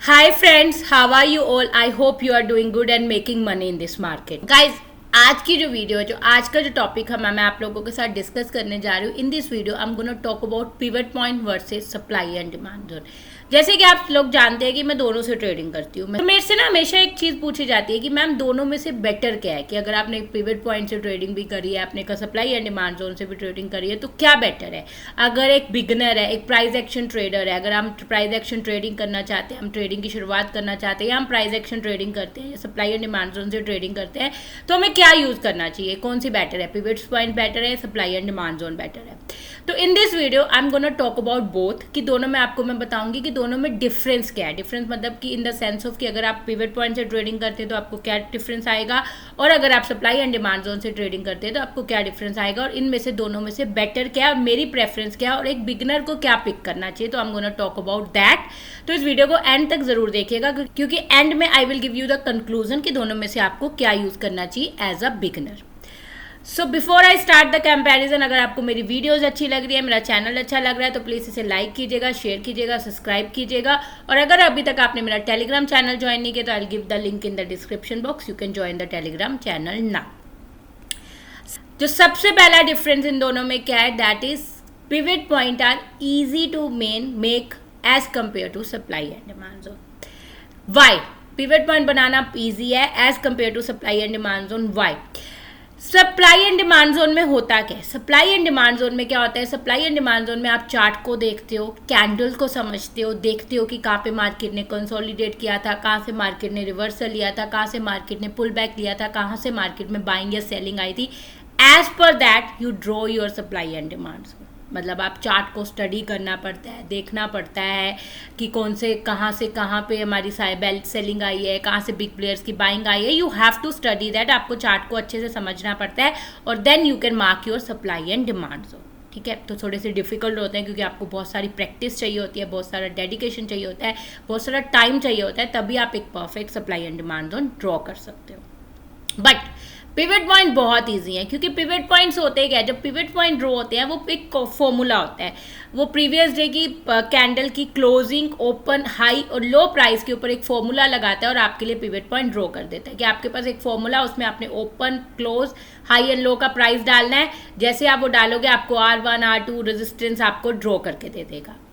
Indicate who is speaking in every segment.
Speaker 1: Hi friends, how are you all? I hope you are doing good and making money in this market. Guys, आज की जो video है, जो आज का जो टॉपिक है मैं आप लोगों के साथ डिस्कस करने जा रही हूँ. In this video I am gonna talk about pivot point versus supply and demand zone. जैसे कि आप लोग जानते हैं कि मैं दोनों से ट्रेडिंग करती हूँ. तो मेरे से ना हमेशा एक चीज़ पूछी जाती है कि मैम दोनों में से बेटर क्या है, कि अगर आपने पिवट पॉइंट से ट्रेडिंग भी करी है, आपने सप्लाई एंड डिमांड जोन से भी ट्रेडिंग करी है, तो क्या बेटर है. अगर एक बिगनर है, एक प्राइस एक्शन ट्रेडर है, अगर हम प्राइस एक्शन ट्रेडिंग करना चाहते हैं, हम ट्रेडिंग की शुरुआत करना चाहते हैं, या हम प्राइस एक्शन ट्रेडिंग करते हैं या सप्लाई एंड डिमांड जोन से ट्रेडिंग करते हैं, तो हमें क्या यूज़ करना चाहिए, कौन सी बेटर है, पिवट पॉइंट बेटर है, supply and demand zone better है. तो in this video I am gonna talk about both, कि दोनों में आपको मैं बताऊंगी कि दोनों में डिफरेंस क्या है. डिफरेंस मतलब कि इन द सेंस ऑफ कि अगर आप पिवट पॉइंट से ट्रेडिंग करते हैं तो आपको क्या डिफरेंस आएगा, और अगर आप सप्लाई एंड डिमांड जोन से ट्रेडिंग करते हैं तो आपको क्या डिफरेंस आएगा, और इनमें से दोनों में से बेटर क्या है और मेरी प्रेफरेंस क्या है, और एक बिगनर को क्या पिक करना चाहिए. तो I am gonna talk about that. तो इस वीडियो को एंड तक जरूर देखिएगा, क्योंकि एंड में I will give you the conclusion कि दोनों में से आपको क्या यूज करना चाहिए as a beginner. So before I start the comparison, अगर आपको मेरी वीडियोस अच्छी लग रही है, मेरा चैनल अच्छा लग रहा है, तो प्लीज़ इसे लाइक कीजिएगा, शेयर कीजिएगा, सब्सक्राइब कीजिएगा. और अगर अभी तक आपने मेरा टेलीग्राम चैनल ज्वाइन नहीं किया तो I will give the link in the description box. You can join the Telegram channel now. जो सबसे पहला डिफरेंस इन दोनों में क्या है, that is pivot point are easy to make as compare to supply and demand zone. Why pivot point बनाना easy है as compare to supply and demand zone? Why? Supply and demand zone में होता क्या है? Supply and demand zone में क्या होता है? सप्लाई एंड डिमांड जोन में आप चार्ट को देखते हो, कैंडल को समझते हो, देखते हो कि कहाँ पे मार्केट ने कंसोलिडेट किया था, कहाँ से मार्केट ने रिवर्सल लिया था, कहाँ से मार्केट ने पुल बैक लिया था, कहाँ से मार्केट में बाइंग या सेलिंग आई थी. As per that you draw your supply and demand zone. मतलब आप चार्ट को स्टडी करना पड़ता है, देखना पड़ता है कि कौन से कहाँ पे हमारी बेल्ट सेलिंग आई है, कहाँ से बिग प्लेयर्स की बाइंग आई है. You have to study that. आपको चार्ट को अच्छे से समझना पड़ता है, और then you can mark your supply and demand zone. ठीक है, तो थोड़े से डिफिकल्ट होते हैं क्योंकि आपको बहुत सारी प्रैक्टिस चाहिए होती है, बहुत सारा डेडिकेशन चाहिए होता है, बहुत सारा टाइम चाहिए होता है, तभी आप एक perfect supply and demand zone draw कर सकते हो. बट पिवट पॉइंट बहुत इजी है, क्योंकि पिवट पॉइंट्स होते क्या है, जब पिवट पॉइंट ड्रॉ होते हैं वो एक फॉर्मूला होता है. वो प्रीवियस डे की कैंडल की क्लोजिंग, ओपन, हाई और लो प्राइस के ऊपर एक फॉर्मूला लगाता है और आपके लिए पिवट पॉइंट ड्रॉ कर देता है. कि आपके पास एक फॉर्मूला, उसमें आपने open, close, high and low का प्राइस डालना है. जैसे आप वो डालोगे आपको R1 R2 रेजिस्टेंस आपको ड्रॉ करके दे देगा.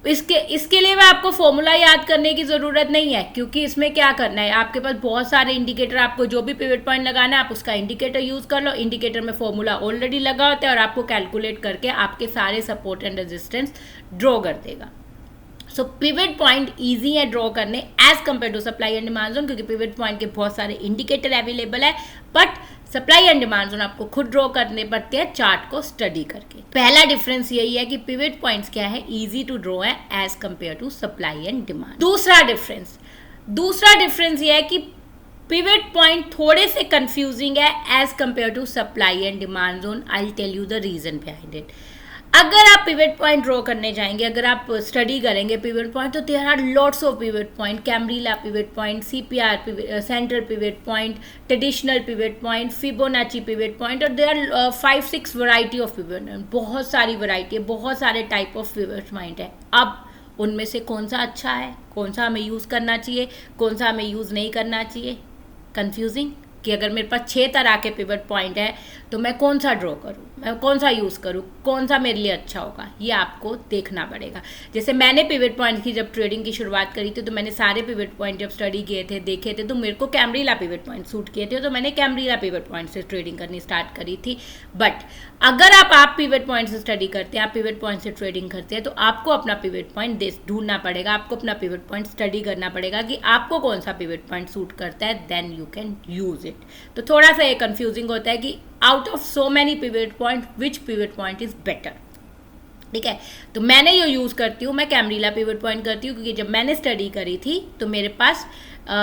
Speaker 1: इसके लिए मैं आपको फॉर्मूला याद करने की ज़रूरत नहीं है, क्योंकि इसमें क्या करना है, आपके पास बहुत सारे इंडिकेटर, आपको जो भी पिवट पॉइंट लगाना है आप उसका इंडिकेटर यूज़ कर लो. इंडिकेटर में फॉर्मूला ऑलरेडी लगा होता है और आपको कैलकुलेट करके आपके सारे सपोर्ट एंड रेजिस्टेंस ड्रॉ कर देगा. सो पिवट पॉइंट ईजी है ड्रॉ करने as compare to supply and demand zone, क्योंकि पिवट पॉइंट के बहुत सारे इंडिकेटर अवेलेबल है. But supply and demand zone आपको खुद ड्रॉ करने पड़ते हैं चार्ट को स्टडी करके. पहला डिफरेंस यही है कि पिवट पॉइंट्स क्या है, इजी टू ड्रॉ है as compare to supply and demand. दूसरा डिफरेंस ये है कि पिवट पॉइंट थोड़े से कंफ्यूजिंग है as compare to supply and demand zone. I will tell you the reason behind it. अगर आप पिवट पॉइंट ड्रॉ करने जाएंगे, अगर आप स्टडी करेंगे पिवट पॉइंट, तो there are lots of pivot point. Camarilla pivot point, CPR central pivot point, traditional pivot point, Fibonacci pivot point, और there are 5-6 variety of pivot point. बहुत सारी variety है, बहुत सारे टाइप ऑफ पिवट पॉइंट है. अब उनमें से कौन सा अच्छा है, कौन सा हमें यूज़ करना चाहिए, कौन सा हमें यूज़ नहीं करना चाहिए, कंफ्यूजिंग. कि अगर मेरे पास 6 तरह के पिवट पॉइंट है तो मैं कौन सा ड्रॉ करूँ, मैं कौन सा यूज़ करूँ, कौन सा मेरे लिए अच्छा होगा, ये आपको देखना पड़ेगा. जैसे मैंने पिवट पॉइंट की जब ट्रेडिंग की शुरुआत करी थी, तो मैंने सारे पिवट पॉइंट जब स्टडी किए थे, देखे थे, तो मेरे को कैम्ब्रिला पिवट पॉइंट सूट किए थे, तो मैंने कैम्ब्रिला पिवट पॉइंट से ट्रेडिंग करनी स्टार्ट करी थी. बट अगर आप पिवट पॉइंट से स्टडी करते हैं, आप पिवट पॉइंट से ट्रेडिंग करते हैं, तो आपको अपना पिवट पॉइंट ढूंढना पड़ेगा, आपको अपना पिवट पॉइंट स्टडी करना पड़ेगा कि आपको कौन सा पिवट पॉइंट सूट करता है, then you can use it. तो थोड़ा सा ये कंफ्यूजिंग होता है कि out of so many pivot point which pivot point is better. ठीक है, तो मैंने ये यूज़ करती हूँ, मैं कैम्ब्रिला पिवट पॉइंट करती हूँ, क्योंकि जब मैंने स्टडी करी थी तो मेरे पास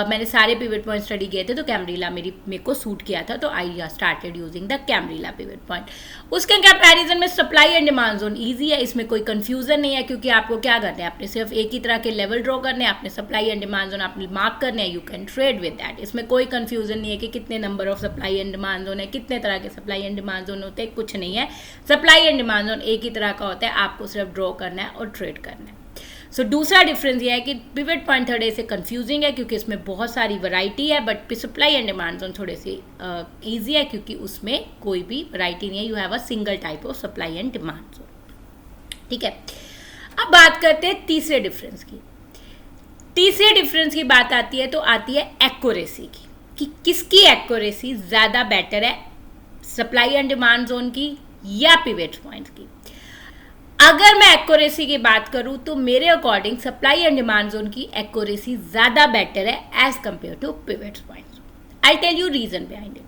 Speaker 1: मैंने सारे पिवट पॉइंट स्टडी किए थे, तो कैम्ब्रिला मेरे को सूट किया था, तो I started using the Camarilla pivot point. उसके कंपैरिजन में supply and demand zone easy है, इसमें कोई कंफ्यूजन नहीं है, क्योंकि आपको क्या करना है, आपने सिर्फ एक ही तरह के लेवल ड्रॉ करने हैं, आपने सप्लाई एंड डिमांड जोन आपने मार्क करने हैं, you can trade with that. इसमें कोई कंफ्यूजन नहीं है कि कितने number of supply and demand zone है, कितने तरह के सप्लाई एंड डिमांड जोन होते हैं, कुछ नहीं है. सप्लाई एंड डिमांड जोन एक ही तरह का होता है, आपको सिर्फ ड्रॉ करना है और ट्रेड करना है. सो दूसरा डिफरेंस ये है कि पिवट पॉइंट थोड़े से कंफ्यूजिंग है क्योंकि इसमें बहुत सारी वैरायटी है, but supply and demand zone थोड़े से ईजी है क्योंकि उसमें कोई भी वैरायटी नहीं है, you have a single type of supply and demand zone. ठीक है, अब बात करते हैं तीसरे डिफरेंस की। तीसरे डिफरेंस की बात आती है तो आती है एक्यूरेसी की, कि किसकी एक्यूरेसी ज़्यादा बेटर है, सप्लाई एंड डिमांड जोन की या पिवट पॉइंट की। अगर मैं एक्यूरेसी की बात करूं तो मेरे according supply and demand zone की एक्यूरेसी ज़्यादा बेटर है as compare to pivot point. I tell you reason behind it.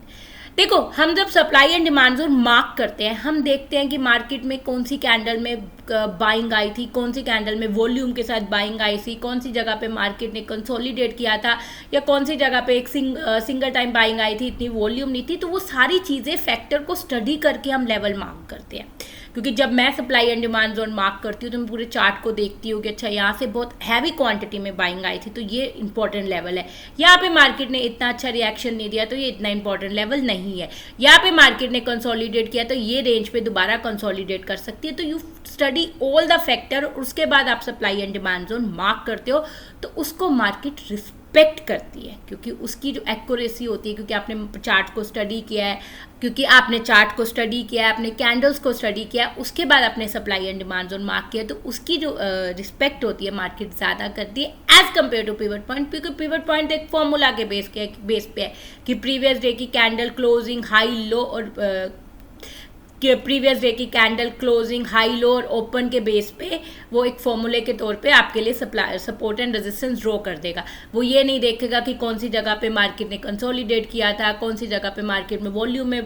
Speaker 1: देखो, हम जब supply and demand zone mark करते हैं, हम देखते हैं कि मार्केट में कौन सी कैंडल में बाइंग आई थी, कौन सी कैंडल में वॉल्यूम के साथ बाइंग आई थी, कौन सी जगह पे मार्केट ने कंसोलिडेट किया था, या कौन सी जगह पे एक सिंगल टाइम बाइंग आई थी, इतनी वॉल्यूम नहीं थी। तो वो सारी चीज़ें फैक्टर को स्टडी करके हम लेवल मार्क करते हैं। क्योंकि जब मैं supply and demand zone mark करती हूँ तो मैं पूरे चार्ट को देखती हूँ कि अच्छा यहाँ से बहुत हैवी क्वांटिटी में बाइंग आई थी तो ये इंपॉर्टेंट लेवल है, यहाँ पे मार्केट ने इतना अच्छा रिएक्शन नहीं दिया तो ये इतना इंपॉर्टेंट लेवल नहीं है, यहाँ पे मार्केट ने कंसोलिडेट किया तो ये रेंज पे दोबारा कंसोलिडेट कर सकती है। तो you study all the factor, उसके बाद आप supply and demand zone mark करते हो तो उसको मार्केट रिस्पेक्ट करती है क्योंकि उसकी जो एक्यूरेसी होती है, क्योंकि आपने चार्ट को स्टडी किया है, क्योंकि आपने चार्ट को स्टडी किया है, आपने कैंडल्स को स्टडी किया, उसके बाद आपने supply and demand zone mark किया, तो उसकी जो रिस्पेक्ट होती है मार्केट ज़्यादा करती है as compare to pivot point. क्योंकि पिवट पॉइंट एक फॉर्मूला के बेस पे है कि प्रीवियस डे की कैंडल क्लोजिंग हाई लो और प्रीवियस डे की कैंडल क्लोजिंग हाई लो और ओपन के बेस पे वो एक फॉर्मूले के तौर पे आपके लिए सपोर्ट एंड रेजिस्टेंस ड्रॉ कर देगा। वो ये नहीं देखेगा कि कौन सी जगह पे मार्केट ने कंसोलिडेट किया था, कौन सी जगह पे मार्केट में वॉल्यूम में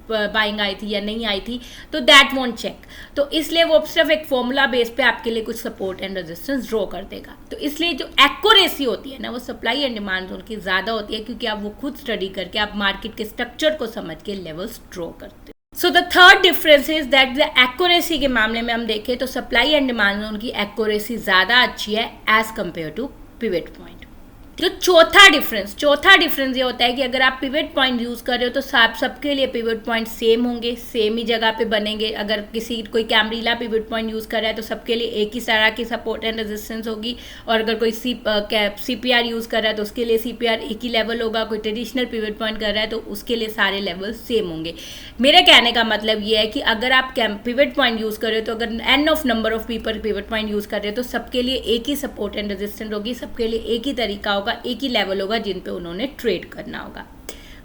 Speaker 1: बाइंग आई थी या नहीं आई थी, तो दैट वोंट चेक। तो इसलिए वो सिर्फ एक फॉर्मूला बेस पे आपके लिए कुछ सपोर्ट एंड रेजिस्टेंस ड्रॉ कर देगा। तो इसलिए जो एक्यूरेसी होती है ना वो सप्लाई एंड डिमांड जोन की ज़्यादा होती है क्योंकि आप वो खुद स्टडी करके आप मार्केट के स्ट्रक्चर को समझ के लेवल्स ड्रॉ करते हो। So the third difference is that the accuracy के मामले में हम देखें तो सप्लाई एंड डिमांड जोन की एक्यूरेसी ज़्यादा अच्छी है as compare to pivot point. जो चौथा डिफरेंस ये होता है कि अगर आप पिवट पॉइंट यूज़ कर रहे हो तो सबके लिए पिवट पॉइंट सेम होंगे, सेम ही जगह पे बनेंगे। अगर कोई कैमरीला पिवट पॉइंट यूज़ कर रहा है तो सबके लिए एक ही तरह की सपोर्ट एंड रेजिस्टेंस होगी, और अगर कोई CPR यूज़ कर रहा है तो उसके लिए CPR एक ही लेवल होगा। कोई ट्रेडिशनल पिवट पॉइंट कर रहा है तो उसके लिए सारे लेवल सेम होंगे। मेरे कहने का मतलब ये है कि अगर आप पिवट पॉइंट यूज़ कर रहे हो तो अगर n of number of people pivot point use कर रहे हो तो सबके लिए एक ही सपोर्ट एंड रेजिस्टेंस होगी, सबके लिए एक ही तरीका होगा, एक ही लेवल होगा जिन पे उन्होंने ट्रेड करना होगा।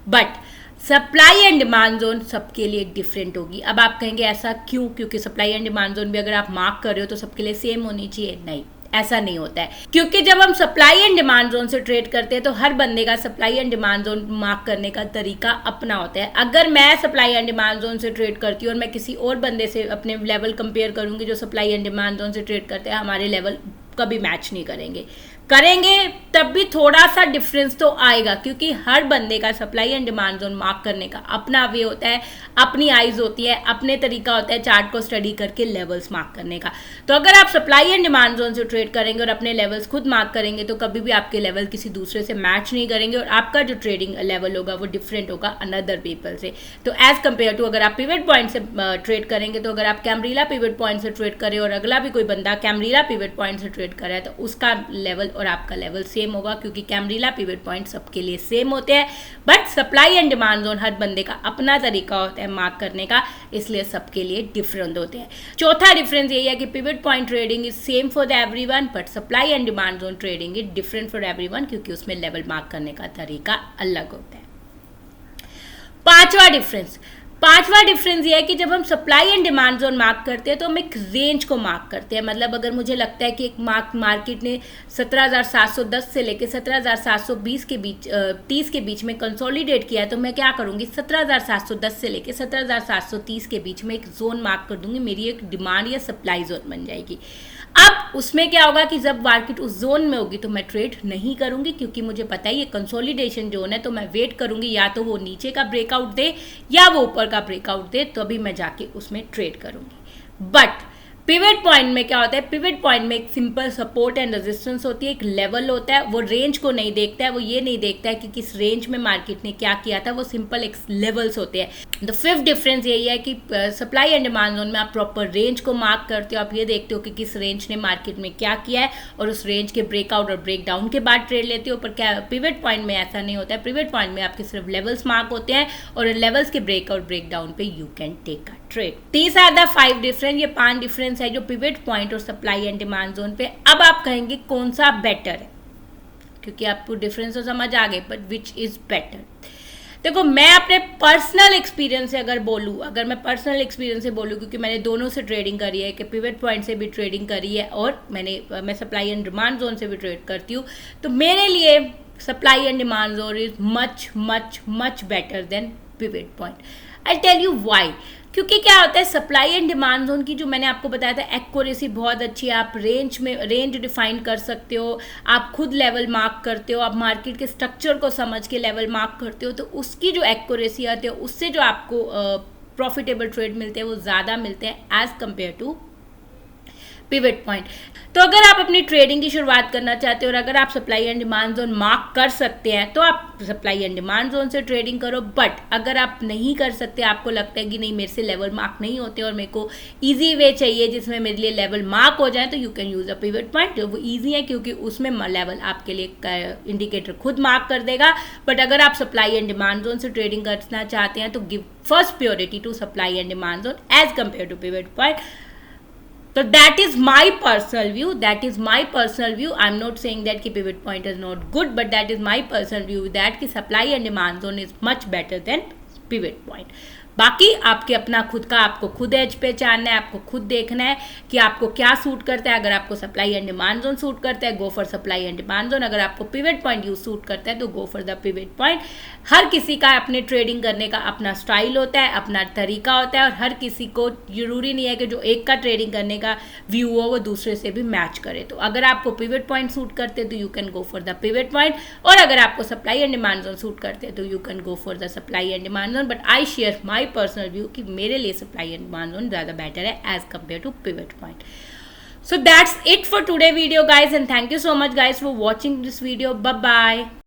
Speaker 1: But supply and demand zone सबके लिए डिफरेंट होगी। अब आप कहेंगे ऐसा क्यों? क्योंकि सप्लाई एंड डिमांड जोन भी अगर आप मार्क कर रहे हो तो सबके लिए सेम होनी चाहिए? नहीं, ऐसा नहीं होता है। क्योंकि जब हम सप्लाई एंड डिमांड जोन से ट्रेड करते हैं तो हर बंदे का supply and demand zone mark करने का तरीका अपना होता है। अगर मैं सप्लाई एंड डिमांड जोन से ट्रेड करती हूँ और मैं किसी और बंदे से अपने लेवल कंपेयर करूंगी जो सप्लाई एंड डिमांड जोन से ट्रेड करते हैं, हमारे लेवल कभी मैच नहीं करेंगे तब भी थोड़ा सा डिफरेंस तो आएगा क्योंकि हर बंदे का supply and demand zone mark करने का अपना वे होता है, अपनी आइज होती है, अपने तरीका होता है चार्ट को स्टडी करके लेवल्स मार्क करने का। तो अगर आप सप्लाई एंड डिमांड जोन से ट्रेड करेंगे और अपने लेवल्स खुद मार्क करेंगे तो कभी भी आपके लेवल किसी दूसरे से मैच नहीं करेंगे और आपका जो ट्रेडिंग लेवल होगा वो डिफरेंट होगा अनदर पीपल से। तो एज कम्पेयर टू अगर आप पिवट पॉइंट से ट्रेड करेंगे तो अगर आप कैमरीला पिवट पॉइंट से ट्रेड करें और अगला भी कोई बंदा कैमरीला पिवट पॉइंट से ट्रेड कर रहा है तो उसका लेवल और आपका लेवल सेम होगा क्योंकि कैमरीला पिवट पॉइंट सबके लिए सेम होते हैं। But supply and demand zone हर बंदे का अपना तरीका होता है मार्क करने का, इसलिए सबके लिए डिफरेंट होते हैं। चौथा डिफरेंस यही है कि pivot point trading is same for the everyone but supply and demand zone trading is different for everyone क्योंकि उसमें लेवल मार्क करने का तरीका अलग होता है। पांचवा डिफरेंस ये है कि जब हम supply and demand zone mark करते हैं तो हम एक रेंज को मार्क करते हैं। मतलब अगर मुझे लगता है कि एक मार्केट ने 17,710 से लेकर 17,720 के बीच 30 के बीच में कंसोलिडेट किया है तो मैं क्या करूँगी 17,710 से लेकर 17,730 के बीच में एक जोन मार्क कर दूंगी, मेरी एक डिमांड या सप्लाई जोन बन जाएगी। अब उसमें क्या होगा कि जब मार्केट उस जोन में होगी तो मैं ट्रेड नहीं करूंगी क्योंकि मुझे पता है ये कंसोलिडेशन जोन है, तो मैं वेट करूंगी या तो वो नीचे का ब्रेकआउट दे या वो ऊपर का ब्रेकआउट दे, तो अभी मैं जाके उसमें ट्रेड करूंगी। बट पिवट पॉइंट में क्या होता है, पिवट पॉइंट में एक सिंपल सपोर्ट एंड रेजिस्टेंस होती है, एक लेवल होता है, वो रेंज को नहीं देखता है, वो ये नहीं देखता है कि किस रेंज में मार्केट ने क्या किया था, वो सिंपल एक लेवल्स होते हैं। द फिफ्थ डिफरेंस यही है कि सप्लाई एंड डिमांड जोन में आप प्रॉपर रेंज को मार्क करते हो, आप ये देखते हो कि किस रेंज ने मार्केट में क्या किया है और उस रेंज के ब्रेकआउट और ब्रेकडाउन के बाद ट्रेड लेते हो। पर क्या पिवट पॉइंट में ऐसा नहीं होता है, पिवट पॉइंट में आपके सिर्फ लेवल्स मार्क होते हैं और लेवल्स के ब्रेकआउट ब्रेकडाउन पे you can take a trade. These are the 5 difference, ये 5 डिफरेंस है जो पिवट पॉइंट और सप्लाई एंड डिमांड जोन पे। अब आप कहेंगे कौन सा बेटर है, क्योंकि आपको डिफरेंस तो समझ आ गए, बट विच इज बेटर। देखो मैं अपने पर्सनल एक्सपीरियंस से अगर मैं पर्सनल एक्सपीरियंस से बोलूँ, क्योंकि मैंने दोनों से ट्रेडिंग करी है, कि पिवट पॉइंट से भी ट्रेडिंग करी है और मैं सप्लाई एंड डिमांड जोन से भी ट्रेड करती हूँ, तो मेरे लिए supply and demand zone is much much much better than pivot point. I tell you why. क्योंकि क्या होता है, सप्लाई एंड डिमांड जोन की जो मैंने आपको बताया था एक्यूरेसी बहुत अच्छी है, आप रेंज डिफाइन कर सकते हो, आप खुद लेवल मार्क करते हो, आप मार्केट के स्ट्रक्चर को समझ के लेवल मार्क करते हो, तो उसकी जो एक्यूरेसी आती है उससे जो आपको प्रॉफिटेबल ट्रेड मिलते हैं वो ज़्यादा मिलते हैं as compare to pivot point. तो अगर आप अपनी ट्रेडिंग की शुरुआत करना चाहते हो और अगर आप supply and demand zone mark कर सकते हैं तो आप सप्लाई एंड डिमांड जोन से ट्रेडिंग करो। बट अगर आप नहीं कर सकते, आपको लगता है कि नहीं मेरे से लेवल मार्क नहीं होते और मेरे को इजी वे चाहिए जिसमें मेरे लिए लेवल मार्क हो जाए, तो you can use a pivot point. वो ईजी है क्योंकि उसमें लेवल आपके लिए इंडिकेटर खुद मार्क कर देगा। बट अगर आप सप्लाई एंड डिमांड जोन से ट्रेडिंग करना चाहते हैं तो give first purity to supply and demand zone as compare to pivot point. So that is my personal view. I'm not saying that ki pivot point is not good, but that is my personal view that ki supply and demand zone is much better than pivot point. बाकी आपके अपना खुद का, आपको खुद as पे जानना है, आपको खुद देखना है कि आपको क्या सूट करता है। अगर आपको supply and demand zone suit करता है, go for supply and demand zone. अगर आपको पिवट पॉइंट यूज सूट करता है तो go for the pivot point. हर किसी का अपने ट्रेडिंग करने का अपना स्टाइल होता है, अपना तरीका होता है, और हर किसी को जरूरी नहीं है कि जो एक का ट्रेडिंग करने का व्यू हो वो दूसरे से भी मैच करे। तो अगर आपको पिवट पॉइंट सूट करते तो you can go for the pivot point, और अगर आपको supply and demand zone suit करते हैं तो you can go for the supply and demand zone. But I share my personal view कि मेरे लिए सप्लाई एंड डिमांड जोन ज़्यादा बेटर है as compare to pivot point. So that's it for today video guys, and thank you so much guys for watching this video. Bye bye.